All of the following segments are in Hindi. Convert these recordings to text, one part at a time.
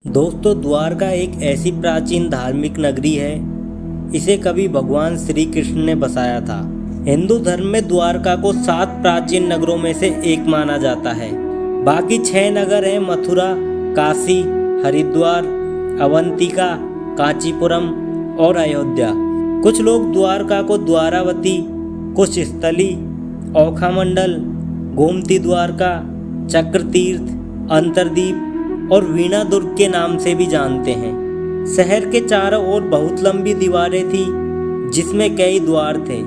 दोस्तों, द्वारका एक ऐसी प्राचीन धार्मिक नगरी है। इसे कभी भगवान श्री कृष्ण ने बसाया था। हिंदू धर्म में द्वारका को 7 प्राचीन नगरों में से एक माना जाता है। बाकी 6 नगर हैं मथुरा, काशी, हरिद्वार, अवंतिका, कांचीपुरम और अयोध्या। कुछ लोग द्वारका को द्वारावती, कुछ स्थली, ओखामंडल, गोमती द्वारका, चक्रतीर्थ, अंतरदीप और वीणा दुर्ग के नाम से भी जानते हैं। शहर के चारों ओर बहुत लंबी दीवारें थी, जिसमें कई द्वार थे।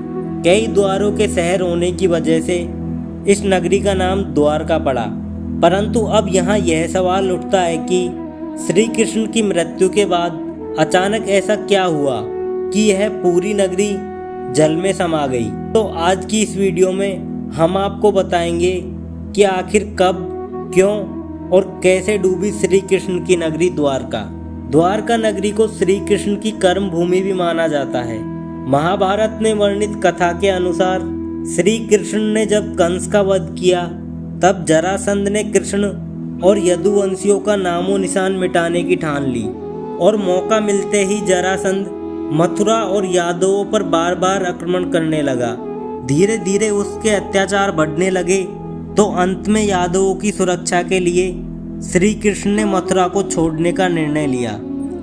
कई द्वारों के शहर होने की वजह से इस नगरी का नाम द्वारका पड़ा। परंतु अब यहाँ यह सवाल उठता है कि श्री कृष्ण की मृत्यु के बाद अचानक ऐसा क्या हुआ कि यह पूरी नगरी जल में समा गई। तो आज की इस वीडियो में हम आपको बताएंगे कि आखिर कब, क्यों और कैसे डूबी श्री कृष्ण की नगरी द्वारका। द्वारका नगरी को श्री कृष्ण की कर्म भूमि भी माना जाता है। महाभारत में वर्णित कथा के अनुसार श्री कृष्ण ने जब कंस का वध किया, तब जरासंध ने कृष्ण और यदुवंशियों का नामो निशान मिटाने की ठान ली और मौका मिलते ही जरासंध मथुरा और यादवों पर बार बार आक्रमण करने लगा। धीरे धीरे उसके अत्याचार बढ़ने लगे, तो अंत में यादवों की सुरक्षा के लिए श्री कृष्ण ने मथुरा को छोड़ने का निर्णय लिया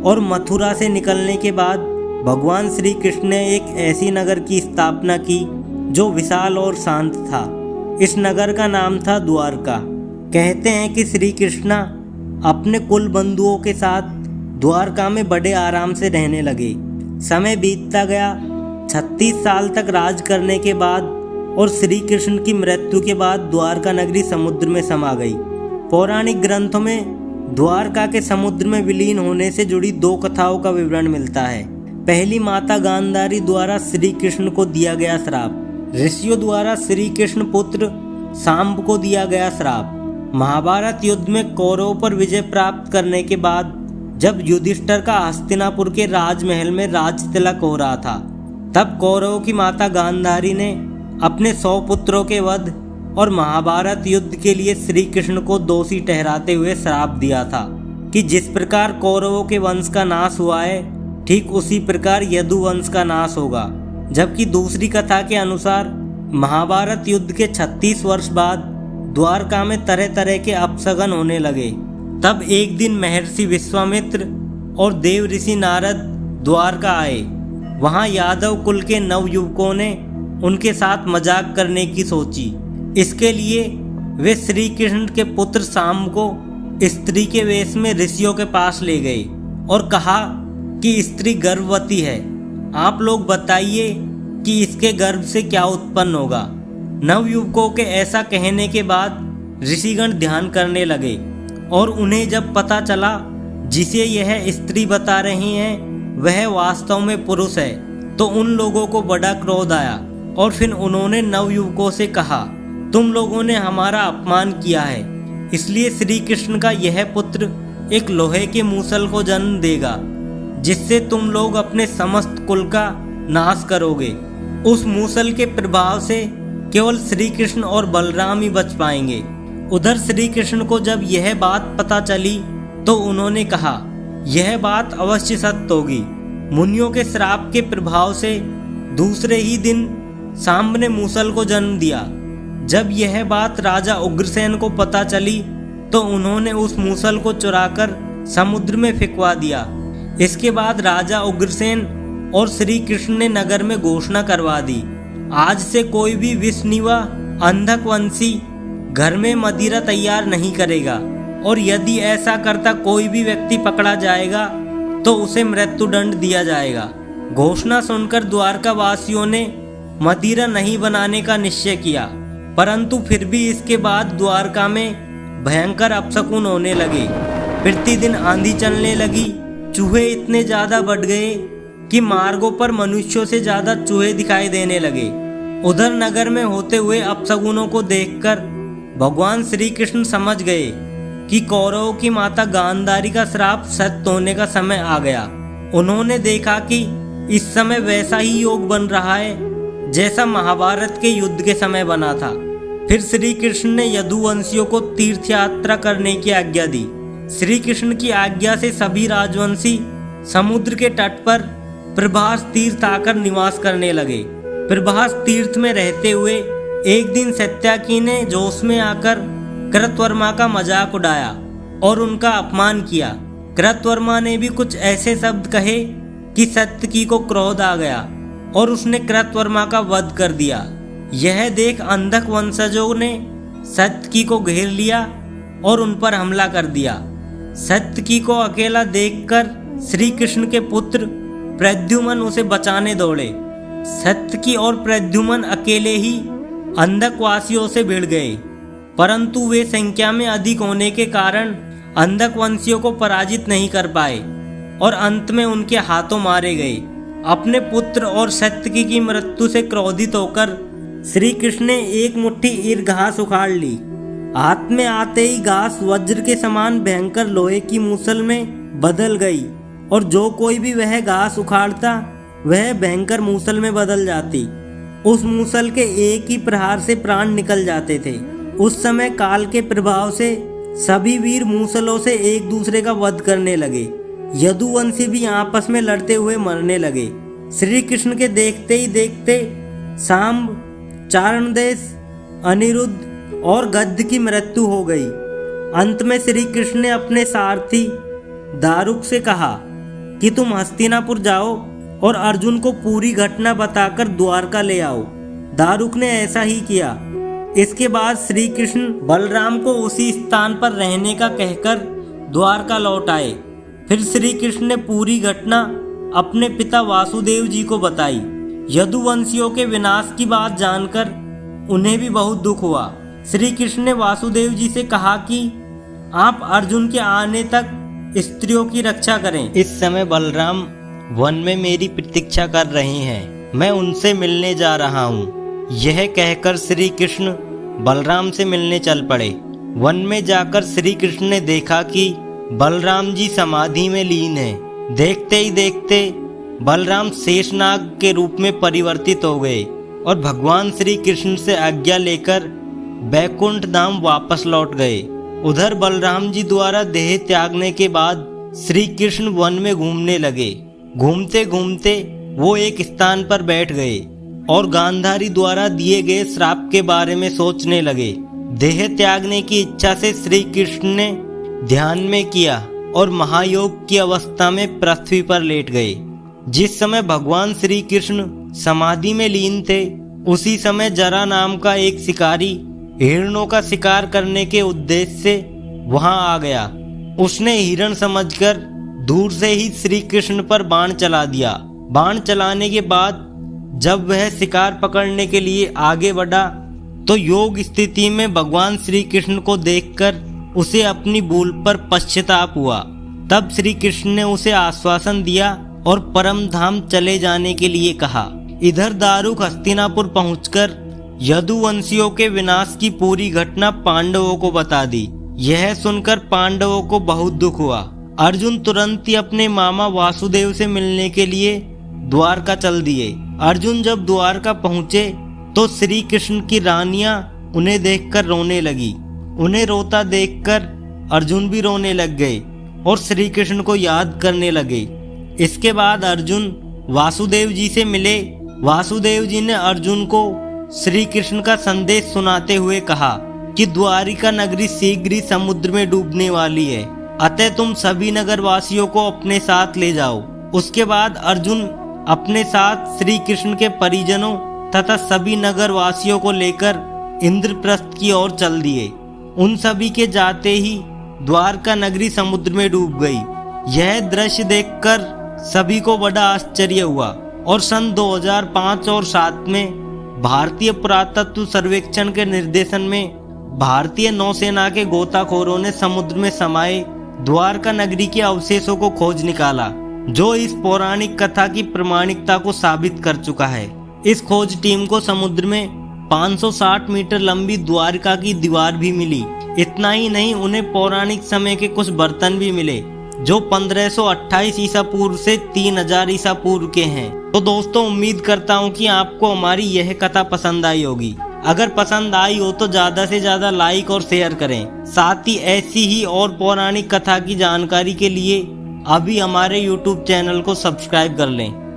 और मथुरा से निकलने के बाद भगवान श्री कृष्ण ने एक ऐसी नगर की स्थापना की जो विशाल और शांत था। इस नगर का नाम था द्वारका। कहते हैं कि श्री कृष्ण अपने कुल बंधुओं के साथ द्वारका में बड़े आराम से रहने लगे। समय बीतता गया। 36 साल तक राज करने के बाद और श्री कृष्ण की मृत्यु के बाद द्वारका नगरी समुद्र में समा गई। पौराणिक ग्रंथों में द्वारका के समुद्र में विलीन होने से जुड़ी 2 कथाओं का विवरण मिलता है। पहली, माता गांधारी द्वारा श्री कृष्ण को दिया गया श्राप। ऋषियों द्वारा श्री कृष्ण पुत्र सांब को दिया गया श्राप। महाभारत युद्ध में कौरवों पर विजय प्राप्त करने के बाद जब युधिष्ठिर का हस्तिनापुर के राजमहल में राज तिलक हो रहा था, तब कौरवों की माता गांधारी ने अपने 100 पुत्रों के वध और महाभारत युद्ध के लिए श्री कृष्ण को दोषी ठहराते हुए श्राप दिया था कि जिस प्रकार कौरवों के वंश का नाश हुआ है, ठीक उसी प्रकार यदुवंश का नाश होगा। जबकि दूसरी कथा के अनुसार महाभारत युद्ध के 36 वर्ष बाद द्वारका में तरह तरह के अपशगन होने लगे। तब एक दिन महर्षि विश्वामित्र और देव ऋषि नारद द्वारका आए। वहां यादव कुल के नवयुवकों ने उनके साथ मजाक करने की सोची। इसके लिए वे श्री कृष्ण के पुत्र सांब को स्त्री के वेश में ऋषियों के पास ले गए और कहा कि स्त्री गर्भवती है, आप लोग बताइए कि इसके गर्भ से क्या उत्पन्न होगा। नवयुवकों के ऐसा कहने के बाद ऋषिगण ध्यान करने लगे और उन्हें जब पता चला जिसे यह स्त्री बता रही हैं वह वास्तव में पुरुष है, तो उन लोगों को बड़ा क्रोध आया और फिर उन्होंने नवयुवकों से कहा, तुम लोगों ने हमारा अपमान किया है, इसलिए श्री कृष्ण का यह पुत्र एक लोहे के मूसल को जन्म देगा, जिससे तुम लोग अपने समस्त कुल का नाश करोगे। उस मूसल के प्रभाव से केवल श्री कृष्ण और बलराम ही बच पाएंगे। उधर श्री कृष्ण को जब यह बात पता चली तो उन्होंने कहा, यह बात अवश्य सत्य होगी। मुनियों के श्राप के प्रभाव से दूसरे ही दिन सांब ने मूसल को जन्म दिया। जब यह बात राजा उग्रसेन को पता चली तो उन्होंने उस मूसल को चुराकर समुद्र में फेंकवा दिया। इसके बाद राजा उग्रसेन और श्री कृष्ण ने नगर में घोषणा करवा दी, आज से कोई भी विष्णुवा अंधक वंशी घर में मदिरा तैयार नहीं करेगा, और यदि ऐसा करता कोई भी व्यक्ति पकड़ा जाएगा तो उसे मृत्युदंड दिया जाएगा। घोषणा सुनकर द्वारका वासियों ने मदिरा नहीं बनाने का निश्चय किया, परंतु फिर भी इसके बाद द्वारका में भयंकर अपशकुन होने लगे। प्रतिदिन आंधी चलने लगी। चूहे इतने ज्यादा बढ़ गए कि मार्गों पर मनुष्यों से ज्यादा चूहे दिखाई देने लगे। उधर नगर में होते हुए अपशकुनों को देखकर भगवान श्री कृष्ण समझ गए कि कौरवों की माता गांधारी का श्राप सत्य होने का समय आ गया। उन्होंने देखा कि इस समय वैसा ही योग बन रहा है जैसा महाभारत के युद्ध के समय बना था। फिर श्री कृष्ण ने यदुवंशियों को तीर्थ यात्रा करने की आज्ञा दी। श्री कृष्ण की आज्ञा से सभी राजवंशी समुद्र के तट पर प्रभास तीर्थ आकर निवास करने लगे। प्रभास तीर्थ में रहते हुए एक दिन सत्याकी ने जोश में आकर कृतवर्मा का मजाक उड़ाया और उनका अपमान किया। कृतवर्मा ने भी कुछ ऐसे शब्द कहे कि सत्यकी को क्रोध आ गया और उसने कृतवर्मा का वध कर दिया। यह देख अंधक वंशजों ने सत्यकी को घेर लिया और उन पर हमला कर दिया। सत्यकी को अकेला देखकर श्री कृष्ण के पुत्र प्रद्युम्न उसे बचाने दौड़े। सत्यकी और प्रद्युम्न अकेले ही अंधक वासियों से भिड़ गए, परंतु वे संख्या में अधिक होने के कारण अंधक वंशियों को पराजित नहीं कर पाए और अंत में उनके हाथों मारे गए। अपने पुत्र और सत्यकी की मृत्यु से क्रोधित होकर श्री कृष्ण ने एक मुट्ठी ईर घास उखाड़ ली। हाथ में आते ही घास वज्र के समान भयंकर लोहे की मूसल में बदल गई और जो कोई भी वह घास उखाड़ता वह भयंकर मूसल में बदल जाती। उस मूसल के एक ही प्रहार से प्राण निकल जाते थे। उस समय काल के प्रभाव से सभी वीर मूसलों से एक दूसरे का वध करने लगे। यदुवंशी भी आपस में लड़ते हुए मरने लगे। श्री कृष्ण के देखते ही देखते सांब, चारणदेश, अनिरुद्ध और गद्ध की मृत्यु हो गई। अंत में श्री कृष्ण ने अपने सारथी दारुक से कहा कि तुम हस्तिनापुर जाओ और अर्जुन को पूरी घटना बताकर द्वारका ले आओ। दारुक ने ऐसा ही किया। इसके बाद श्री कृष्ण बलराम को उसी स्थान पर रहने का कहकर द्वारका लौट आए। फिर श्री कृष्ण ने पूरी घटना अपने पिता वासुदेव जी को बताई। यदुवंशियों के विनाश की बात जानकर उन्हें भी बहुत दुख हुआ। श्री कृष्ण ने वासुदेव जी से कहा कि आप अर्जुन के आने तक स्त्रियों की रक्षा करें। इस समय बलराम वन में मेरी प्रतीक्षा कर रहे हैं, मैं उनसे मिलने जा रहा हूँ। यह कहकर श्री कृष्ण बलराम से मिलने चल पड़े। वन में जाकर श्री कृष्ण ने देखा कि बलराम जी समाधि में लीन हैं। देखते ही देखते बलराम शेषनाग के रूप में परिवर्तित हो गए और भगवान श्री कृष्ण से आज्ञा लेकर बैकुंठ धाम वापस लौट गए। उधर बलराम जी द्वारा देह त्यागने के बाद श्री कृष्ण वन में घूमने लगे। घूमते घूमते वो एक स्थान पर बैठ गए और गांधारी द्वारा दिए गए श्राप के बारे में सोचने लगे। देह त्यागने की इच्छा से श्री कृष्ण ने ध्यान में किया और महायोग की अवस्था में पृथ्वी पर लेट गए। जिस समय भगवान श्री कृष्ण समाधि में लीन थे, उसी समय जरा नाम का एक शिकारी हिरणों का शिकार करने के उद्देश्य से वहां आ गया। उसने हिरण समझकर दूर से ही श्री कृष्ण पर बाण चला दिया। बाण चलाने के बाद जब वह शिकार पकड़ने के लिए आगे बढ़ा तो योग स्थिति में भगवान श्री कृष्ण को देखकर उसे अपनी भूल पर पश्चाताप हुआ। तब श्री कृष्ण ने उसे आश्वासन दिया और परम धाम चले जाने के लिए कहा। इधर दारुक हस्तिनापुर पहुंचकर यदुवंशियों के विनाश की पूरी घटना पांडवों को बता दी। यह सुनकर पांडवों को बहुत दुख हुआ। अर्जुन तुरंत ही अपने मामा वासुदेव से मिलने के लिए द्वारका चल दिए। अर्जुन जब द्वारका पहुंचे तो श्री कृष्ण की रानियां उन्हें देखकर रोने लगी। उन्हें रोता देखकर अर्जुन भी रोने लग गए और श्री कृष्ण को याद करने लगे। इसके बाद अर्जुन वासुदेव जी से मिले। वासुदेव जी ने अर्जुन को श्री कृष्ण का संदेश सुनाते हुए कहा कि द्वारिका नगरी शीघ्र ही समुद्र में डूबने वाली है, अतः तुम सभी नगर वासियों को अपने साथ ले जाओ। उसके बाद अर्जुन अपने साथ श्री कृष्ण के परिजनों तथा सभी नगर वासियों को लेकर इंद्रप्रस्थ की ओर चल दिए। उन सभी के जाते ही द्वारका नगरी समुद्र में डूब गई। यह दृश्य देखकर सभी को बड़ा आश्चर्य हुआ और सन 2005 और 7 में भारतीय पुरातत्व सर्वेक्षण के निर्देशन में भारतीय नौसेना के गोताखोरों ने समुद्र में समाये द्वारका नगरी के अवशेषों को खोज निकाला, जो इस पौराणिक कथा की प्रामाणिकता को साबित कर चुका है। इस खोज टीम को समुद्र में 560 मीटर लंबी द्वारका की दीवार भी मिली। इतना ही नहीं, उन्हें पौराणिक समय के कुछ बर्तन भी मिले जो 1528 ईसा पूर्व से 3000 ईसा पूर्व के हैं। तो दोस्तों, उम्मीद करता हूँ कि आपको हमारी यह कथा पसंद आई होगी। अगर पसंद आई हो तो ज़्यादा से ज़्यादा लाइक और शेयर करें। साथ ही ऐसी ही और पौराणिक कथा की जानकारी के लिए अभी हमारे YouTube चैनल को सब्सक्राइब कर लें।